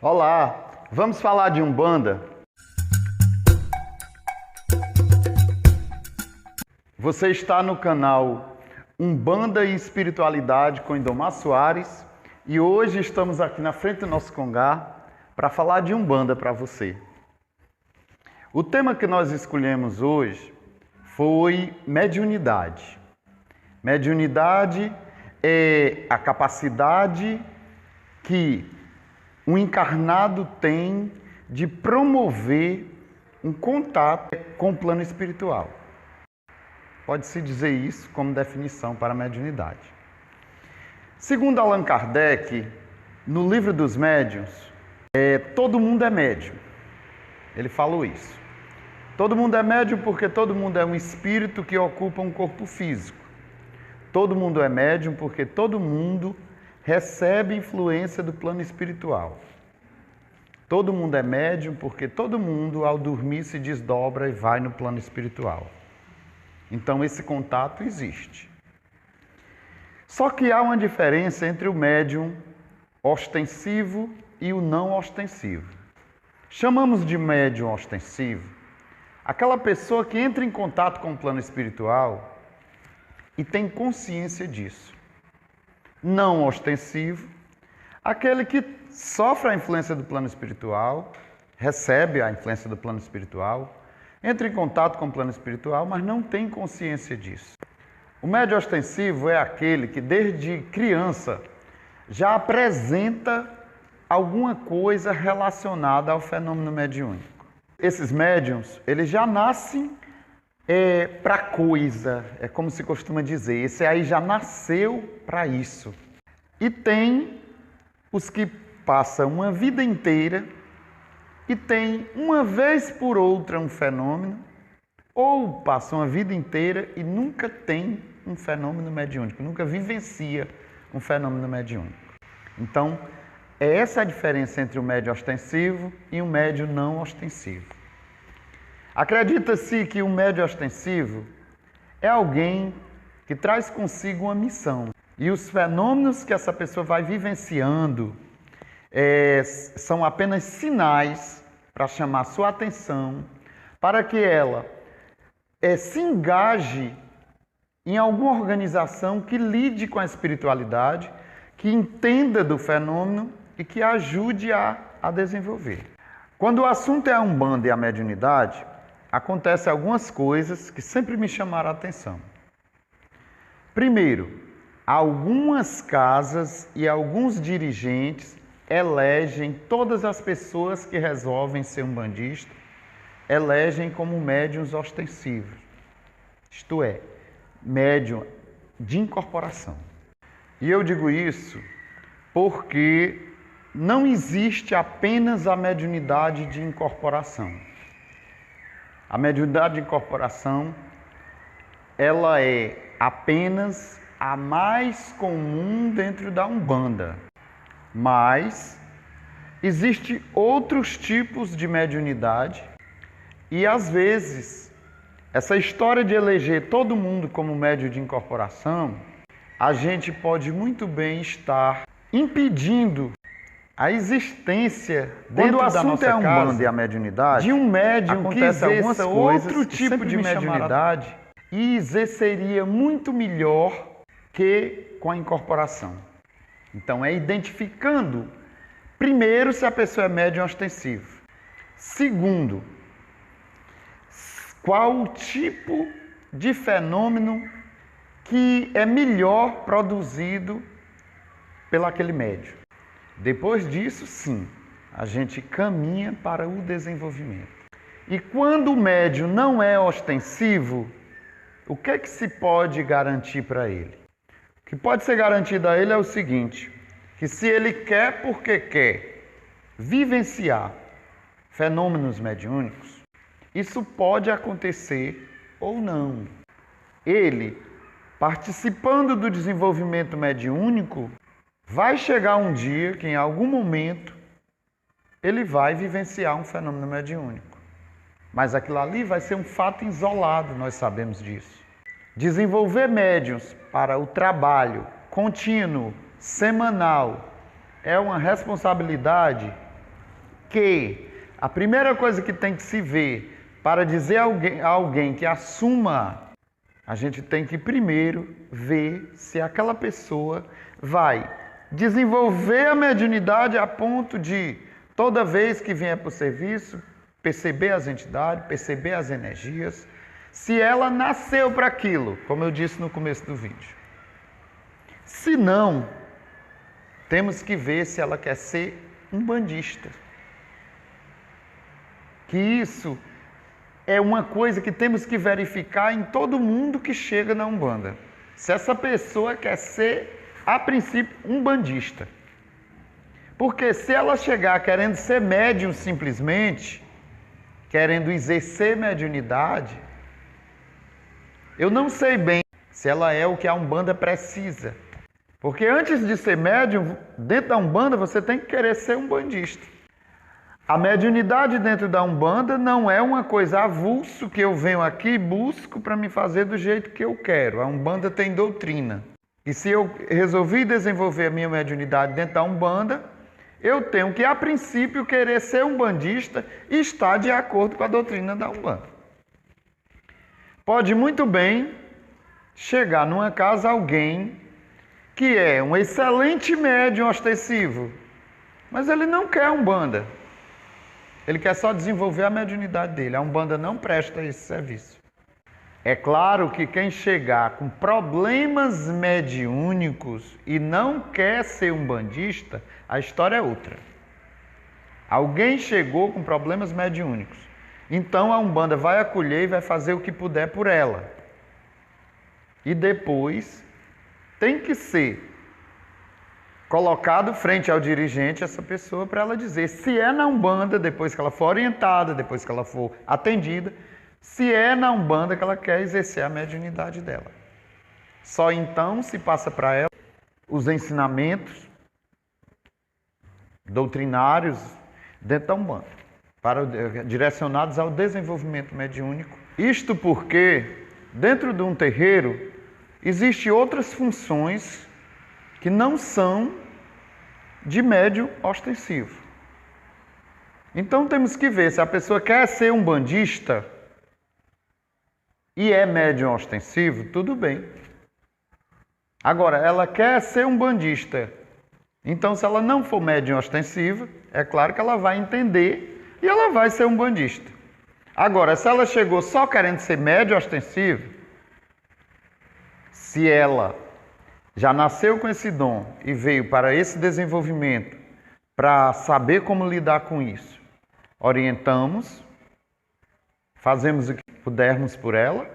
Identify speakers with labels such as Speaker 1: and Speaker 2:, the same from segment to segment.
Speaker 1: Olá, vamos falar de Umbanda? Você está no canal Umbanda e Espiritualidade com Indomar Soares e hoje estamos aqui na frente do nosso congá para falar de Umbanda para você. O tema que nós escolhemos hoje foi mediunidade. Mediunidade é a capacidade que um encarnado tem de promover um contato com o plano espiritual. Pode-se dizer isso como definição para a mediunidade. Segundo Allan Kardec, no Livro dos Médiuns, todo mundo é médium. Ele falou isso. Todo mundo é médium porque todo mundo é um espírito que ocupa um corpo físico. Todo mundo é médium porque todo mundo recebe influência do plano espiritual. Todo mundo é médium porque todo mundo, ao dormir, se desdobra e vai no plano espiritual. Então, esse contato existe. Só que há uma diferença entre o médium ostensivo e o não ostensivo. Chamamos de médium ostensivo aquela pessoa que entra em contato com o plano espiritual e tem consciência disso. Não ostensivo, aquele que sofre a influência do plano espiritual, recebe a influência do plano espiritual, entra em contato com o plano espiritual, mas não tem consciência disso. O médium ostensivo é aquele que desde criança já apresenta alguma coisa relacionada ao fenômeno mediúnico. Esses médiums, eles já nascem para coisa, é como se costuma dizer, esse aí já nasceu para isso. E tem os que passam uma vida inteira e tem uma vez por outra um fenômeno, ou passam a vida inteira e nunca tem um fenômeno mediúnico, nunca vivencia um fenômeno mediúnico. Então, é essa a diferença entre o médium ostensivo e o médium não ostensivo. Acredita-se que o médium ostensivo é alguém que traz consigo uma missão. E os fenômenos que essa pessoa vai vivenciando são apenas sinais para chamar sua atenção, para que ela se engaje em alguma organização que lide com a espiritualidade, que entenda do fenômeno e que ajude a desenvolver. Quando o assunto é a Umbanda e a mediunidade, acontecem algumas coisas que sempre me chamaram a atenção. Primeiro, algumas casas e alguns dirigentes elegem todas as pessoas que resolvem ser umbandistas, elegem como médiuns ostensivos. Isto é, médium de incorporação. E eu digo isso porque não existe apenas a mediunidade de incorporação. A mediunidade de incorporação, ela é apenas a mais comum dentro da Umbanda. Mas existem outros tipos de mediunidade e, às vezes, essa história de eleger todo mundo como médium de incorporação, a gente pode muito bem estar impedindo a existência dentro da nossa casa, Umbanda e a mediunidade, de um médium que exerça outro tipo de mediunidade e exerceria muito melhor que com a incorporação. Então, é identificando, primeiro, se a pessoa é médium ostensivo. Segundo, qual o tipo de fenômeno que é melhor produzido pelo aquele médium. Depois disso, sim, a gente caminha para o desenvolvimento. E quando o médium não é ostensivo, o que é que se pode garantir para ele? O que pode ser garantido a ele é o seguinte, que se ele quer porque quer vivenciar fenômenos mediúnicos, isso pode acontecer ou não. Ele, participando do desenvolvimento mediúnico, vai chegar um dia que em algum momento ele vai vivenciar um fenômeno mediúnico. Mas aquilo ali vai ser um fato isolado, nós sabemos disso. Desenvolver médiuns para o trabalho contínuo, semanal, é uma responsabilidade que a primeira coisa que tem que se ver para dizer a alguém que assuma, a gente tem que primeiro ver se aquela pessoa vai desenvolver a mediunidade a ponto de, toda vez que vier para o serviço, perceber as entidades, perceber as energias, se ela nasceu para aquilo, como eu disse no começo do vídeo. Se não, temos que ver se ela quer ser umbandista. Que isso é uma coisa que temos que verificar em todo mundo que chega na Umbanda. Se essa pessoa quer ser, a princípio, umbandista. Porque se ela chegar querendo ser médium simplesmente, querendo exercer mediunidade, eu não sei bem se ela é o que a Umbanda precisa. Porque antes de ser médium, dentro da Umbanda, você tem que querer ser umbandista. A mediunidade dentro da Umbanda não é uma coisa avulso que eu venho aqui e busco para me fazer do jeito que eu quero. A Umbanda tem doutrina. E se eu resolvi desenvolver a minha mediunidade dentro da Umbanda, eu tenho que, a princípio, querer ser umbandista e estar de acordo com a doutrina da Umbanda. Pode muito bem chegar numa casa alguém que é um excelente médium ostensivo, mas ele não quer Umbanda. Ele quer só desenvolver a mediunidade dele. A Umbanda não presta esse serviço. É claro que quem chegar com problemas mediúnicos e não quer ser umbandista, a história é outra. Alguém chegou com problemas mediúnicos. Então a Umbanda vai acolher e vai fazer o que puder por ela. E depois tem que ser colocado frente ao dirigente essa pessoa para ela dizer se é na Umbanda, depois que ela for orientada, depois que ela for atendida, se é na Umbanda que ela quer exercer a mediunidade dela. Só então se passa para ela os ensinamentos doutrinários dentro da Umbanda, direcionados ao desenvolvimento mediúnico. Isto porque dentro de um terreiro existem outras funções que não são de médium ostensivo. Então temos que ver se a pessoa quer ser umbandista e é médium ostensivo, tudo bem. Agora, ela quer ser umbandista. Então, se ela não for médium ostensiva, é claro que ela vai entender e ela vai ser umbandista. Agora, se ela chegou só querendo ser médium ostensivo, se ela já nasceu com esse dom e veio para esse desenvolvimento, para saber como lidar com isso, orientamos, fazemos o que pudermos por ela.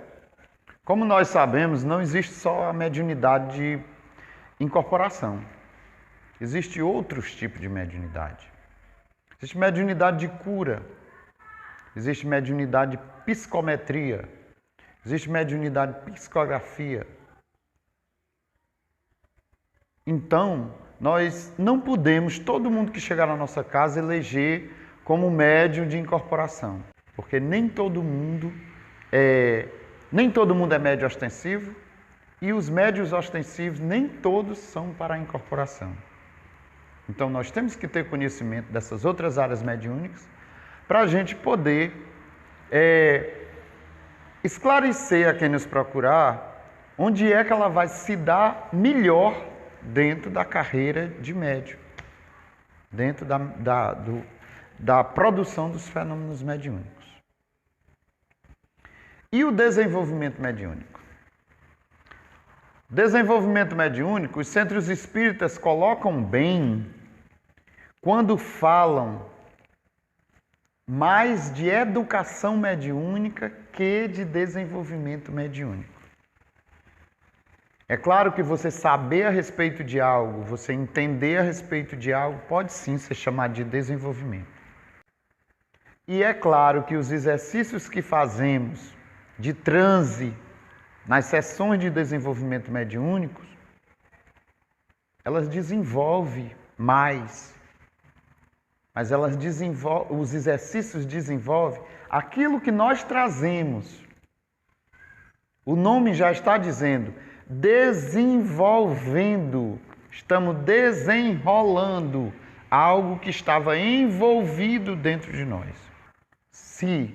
Speaker 1: Como nós sabemos, não existe só a mediunidade de incorporação. Existem outros tipos de mediunidade. Existe mediunidade de cura, existe mediunidade de psicometria, existe mediunidade de psicografia. Então, nós não podemos, todo mundo que chegar na nossa casa, eleger como médium de incorporação. Porque nem todo mundo é médium ostensivo e os médios ostensivos nem todos são para a incorporação. Então, nós temos que ter conhecimento dessas outras áreas mediúnicas para a gente poder esclarecer a quem nos procurar onde é que ela vai se dar melhor dentro da carreira de médium, dentro da produção dos fenômenos mediúnicos. E o desenvolvimento mediúnico? Desenvolvimento mediúnico, os centros espíritas colocam bem quando falam mais de educação mediúnica que de desenvolvimento mediúnico. É claro que você saber a respeito de algo, você entender a respeito de algo, pode sim ser chamado de desenvolvimento. E é claro que os exercícios que fazemos de transe nas sessões de desenvolvimento mediúnicos, elas desenvolvem mais. Mas os exercícios desenvolvem aquilo que nós trazemos. O nome já está dizendo, desenvolvendo, estamos desenrolando algo que estava envolvido dentro de nós. Se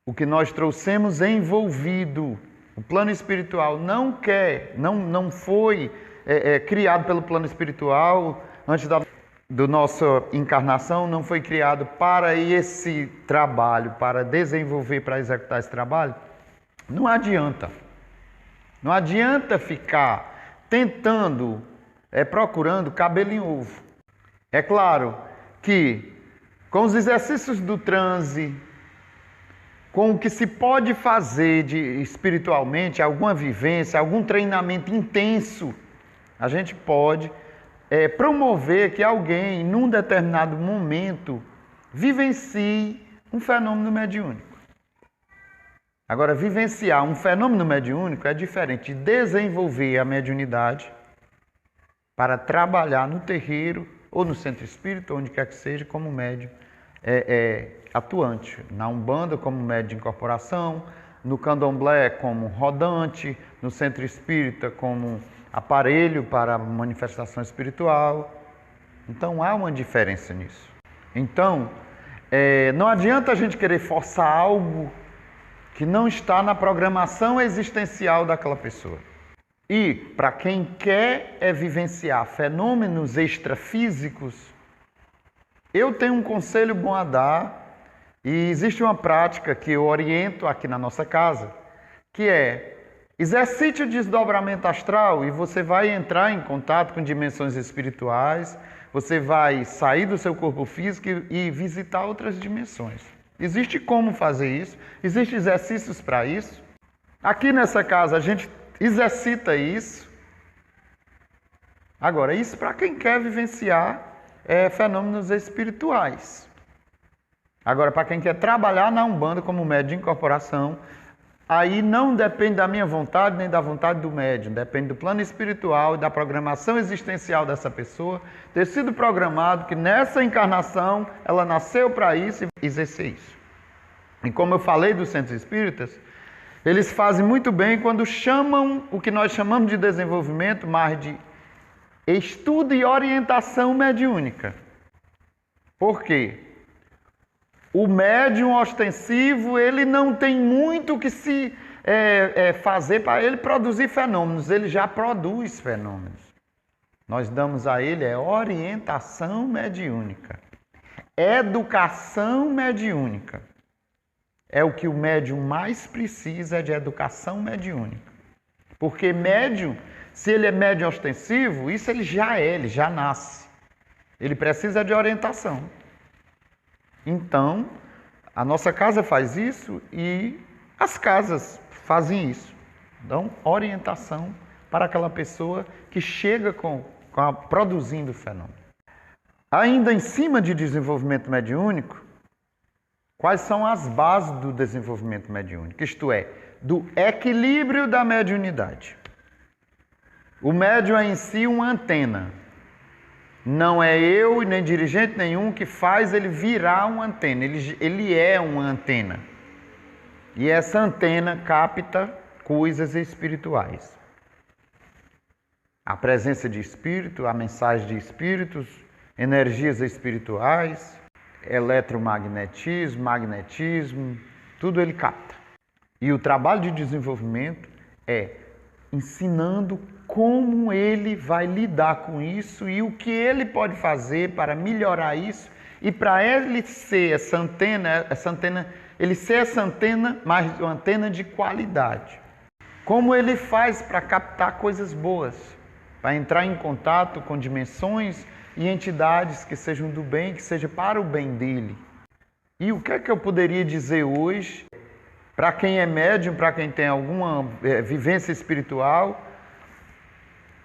Speaker 1: o que nós trouxemos envolvido, o plano espiritual não foi criado pelo plano espiritual antes da nossa encarnação, não foi criado para esse trabalho, para desenvolver, para executar esse trabalho, não adianta. Não adianta ficar tentando, procurando cabelo em ovo. É claro que com os exercícios do transe, com o que se pode fazer espiritualmente, alguma vivência, algum treinamento intenso, a gente pode promover que alguém, num determinado momento, vivencie um fenômeno mediúnico. Agora, vivenciar um fenômeno mediúnico é diferente de desenvolver a mediunidade para trabalhar no terreiro ou no centro espírita, onde quer que seja, como médium atuante. Na Umbanda, como médium de incorporação, no Candomblé, como rodante, no centro espírita, como aparelho para manifestação espiritual. Então, há uma diferença nisso. Então, não adianta a gente querer forçar algo que não está na programação existencial daquela pessoa. E, para quem quer vivenciar fenômenos extrafísicos, eu tenho um conselho bom a dar, e existe uma prática que eu oriento aqui na nossa casa, que exercite o desdobramento astral e você vai entrar em contato com dimensões espirituais, você vai sair do seu corpo físico e visitar outras dimensões. Existe como fazer isso, existem exercícios para isso. Aqui nessa casa a gente exercita isso. Agora, isso para quem quer vivenciar fenômenos espirituais. Agora, para quem quer trabalhar na Umbanda como médium de incorporação, aí não depende da minha vontade nem da vontade do médium, depende do plano espiritual e da programação existencial dessa pessoa, ter sido programado que nessa encarnação ela nasceu para isso e exercer isso. E como eu falei dos centros espíritas, eles fazem muito bem quando chamam o que nós chamamos de desenvolvimento, mas de estudo e orientação mediúnica. Por quê? O médium ostensivo, ele não tem muito o que se fazer para ele produzir fenômenos, ele já produz fenômenos. Nós damos a ele orientação mediúnica, educação mediúnica. É o que o médium mais precisa, de educação mediúnica. Porque médium, se ele é médium ostensivo, isso ele já nasce. Ele precisa de orientação. Então, a nossa casa faz isso e as casas fazem isso. Dão orientação para aquela pessoa que chega produzindo o fenômeno. Ainda em cima de desenvolvimento mediúnico, quais são as bases do desenvolvimento mediúnico? Isto é, do equilíbrio da mediunidade. O médium é em si uma antena. Não é eu e nem dirigente nenhum que faz ele virar uma antena. Ele é uma antena. E essa antena capta coisas espirituais. A presença de espírito, a mensagem de espíritos, energias espirituais, eletromagnetismo, magnetismo, tudo ele capta. E o trabalho de desenvolvimento é ensinando como ele vai lidar com isso e o que ele pode fazer para melhorar isso e para ele ser essa antena, ele ser essa antena, mas uma antena de qualidade. Como ele faz para captar coisas boas, para entrar em contato com dimensões e entidades que sejam do bem, que seja para o bem dele. E o que é que eu poderia dizer hoje para quem é médium, para quem tem alguma vivência espiritual?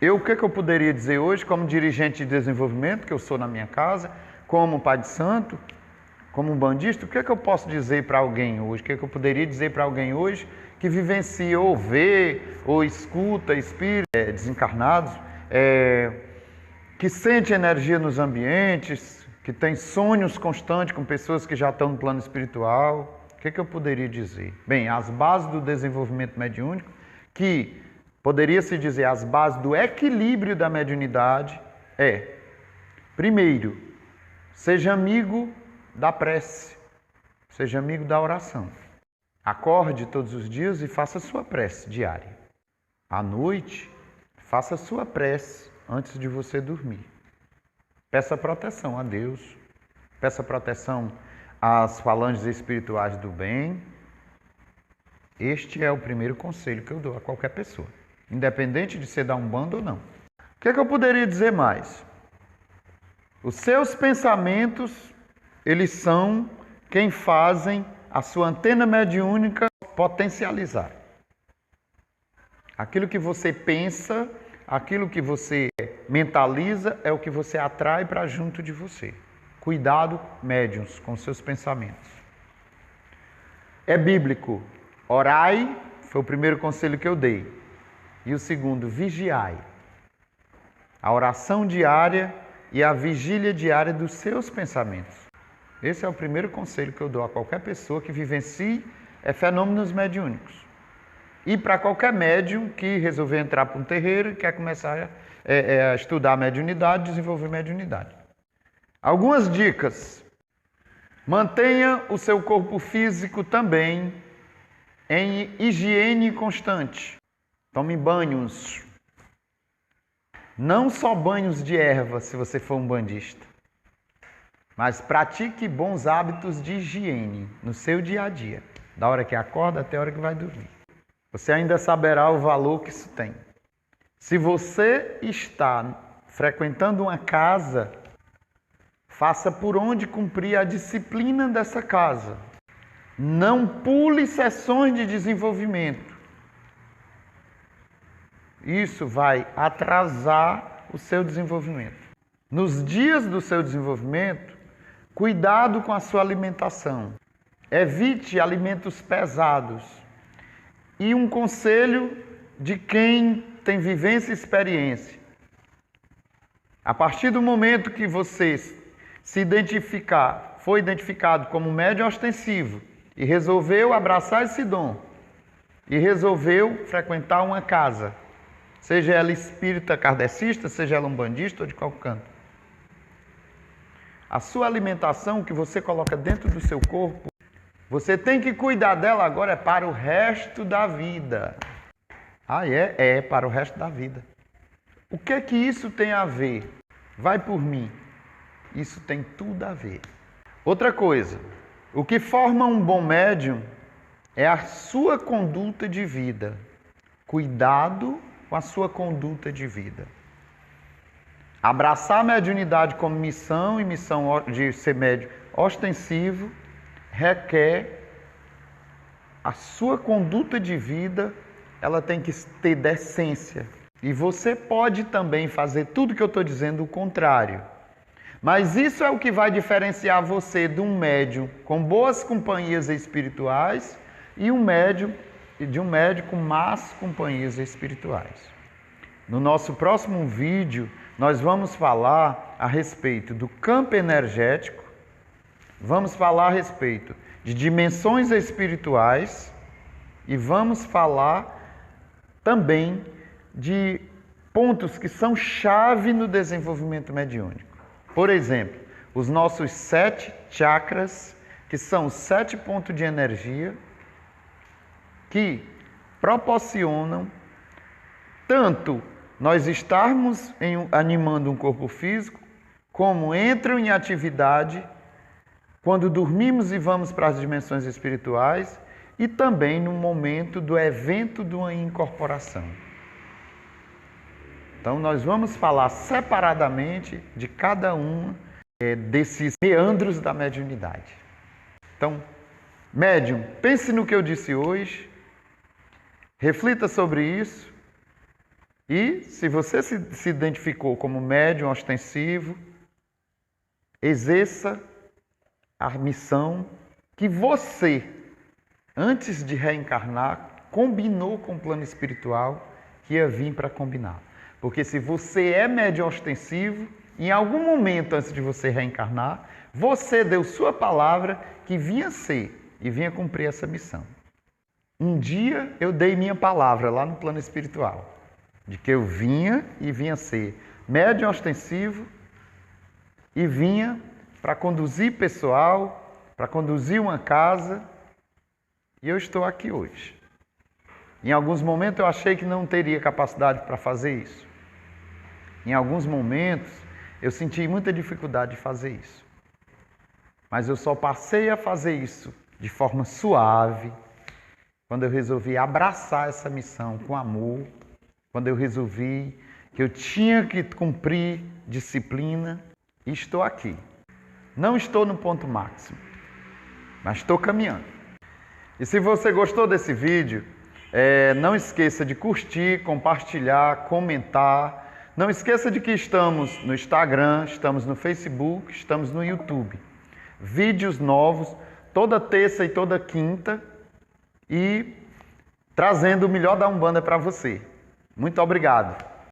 Speaker 1: O que é que eu poderia dizer hoje como dirigente de desenvolvimento, que eu sou na minha casa, como pai de santo, como um bandista? O que é que eu posso dizer para alguém hoje? O que é que eu poderia dizer para alguém hoje que vivencia ou vê ou escuta espíritos desencarnados, que sente energia nos ambientes, que tem sonhos constantes com pessoas que já estão no plano espiritual? O que é que eu poderia dizer? Bem, as bases do desenvolvimento mediúnico, que poderia-se dizer as bases do equilíbrio da mediunidade, primeiro, Seja amigo da prece, seja amigo da oração. Acorde todos os dias e faça a sua prece diária. À noite, faça a sua prece antes de você dormir. Peça proteção a Deus, peça proteção às falanges espirituais do bem. Este é o primeiro conselho que eu dou a qualquer pessoa, independente de ser da Umbanda ou não. O que é que eu poderia dizer mais? Os seus pensamentos, eles são quem fazem a sua antena mediúnica potencializar. Aquilo que você pensa, aquilo que você mentaliza é o que você atrai para junto de você. Cuidado, médiuns, com seus pensamentos. É bíblico. Orai, foi o primeiro conselho que eu dei. E o segundo, vigiai. A oração diária e a vigília diária dos seus pensamentos. Esse é o primeiro conselho que eu dou a qualquer pessoa que vivencie fenômenos mediúnicos. E para qualquer médium que resolver entrar para um terreiro e quer começar a estudar mediunidade, desenvolver mediunidade. Algumas dicas. Mantenha o seu corpo físico também em higiene constante. Tome banhos. Não só banhos de erva, se você for um bandista. Mas pratique bons hábitos de higiene no seu dia a dia. Da hora que acorda até a hora que vai dormir. Você ainda saberá o valor que isso tem. Se você está frequentando uma casa, faça por onde cumprir a disciplina dessa casa. Não pule sessões de desenvolvimento. Isso vai atrasar o seu desenvolvimento. Nos dias do seu desenvolvimento, cuidado com a sua alimentação. Evite alimentos pesados. E um conselho de quem tem vivência e experiência. A partir do momento que você foi identificado como médium ostensivo e resolveu abraçar esse dom e resolveu frequentar uma casa, seja ela espírita kardecista, seja ela umbandista ou de qualquer canto, a sua alimentação que você coloca dentro do seu corpo, você tem que cuidar dela agora para o resto da vida. Ah, é para o resto da vida. O que é que isso tem a ver? Vai por mim. Isso tem tudo a ver. Outra coisa, o que forma um bom médium é a sua conduta de vida. Cuidado com a sua conduta de vida. Abraçar a mediunidade como missão e missão de ser médium ostensivo requer a sua conduta de vida, ela tem que ter decência. E você pode também fazer tudo que eu estou dizendo o contrário. Mas isso é o que vai diferenciar você de um médium com boas companhias espirituais e de um médium com más companhias espirituais. No nosso próximo vídeo, nós vamos falar a respeito do campo energético, vamos falar a respeito de dimensões espirituais e vamos falar também de pontos que são chave no desenvolvimento mediúnico. Por exemplo, os nossos 7 chakras, que são 7 pontos de energia que proporcionam tanto nós estarmos animando um corpo físico, como entram em atividade quando dormimos e vamos para as dimensões espirituais e também no momento do evento de uma incorporação. Então, nós vamos falar separadamente de cada um desses meandros da mediunidade. Então, médium, pense no que eu disse hoje, reflita sobre isso e, se você se identificou como médium ostensivo, exerça a missão que você, antes de reencarnar, combinou com o plano espiritual que ia vir para combinar. Porque se você é médium ostensivo, em algum momento antes de você reencarnar, você deu sua palavra que vinha ser e vinha cumprir essa missão. Um dia eu dei minha palavra lá no plano espiritual, de que eu vinha e vinha ser médium ostensivo e vinha para conduzir pessoal, para conduzir uma casa, e eu estou aqui hoje. Em alguns momentos eu achei que não teria capacidade para fazer isso. Em alguns momentos eu senti muita dificuldade de fazer isso. Mas eu só passei a fazer isso de forma suave quando eu resolvi abraçar essa missão com amor, quando eu resolvi que eu tinha que cumprir disciplina, e estou aqui. Não estou no ponto máximo, mas estou caminhando. E se você gostou desse vídeo, não esqueça de curtir, compartilhar, comentar. Não esqueça de que estamos no Instagram, estamos no Facebook, estamos no YouTube. Vídeos novos toda terça e toda quinta e trazendo o melhor da Umbanda para você. Muito obrigado.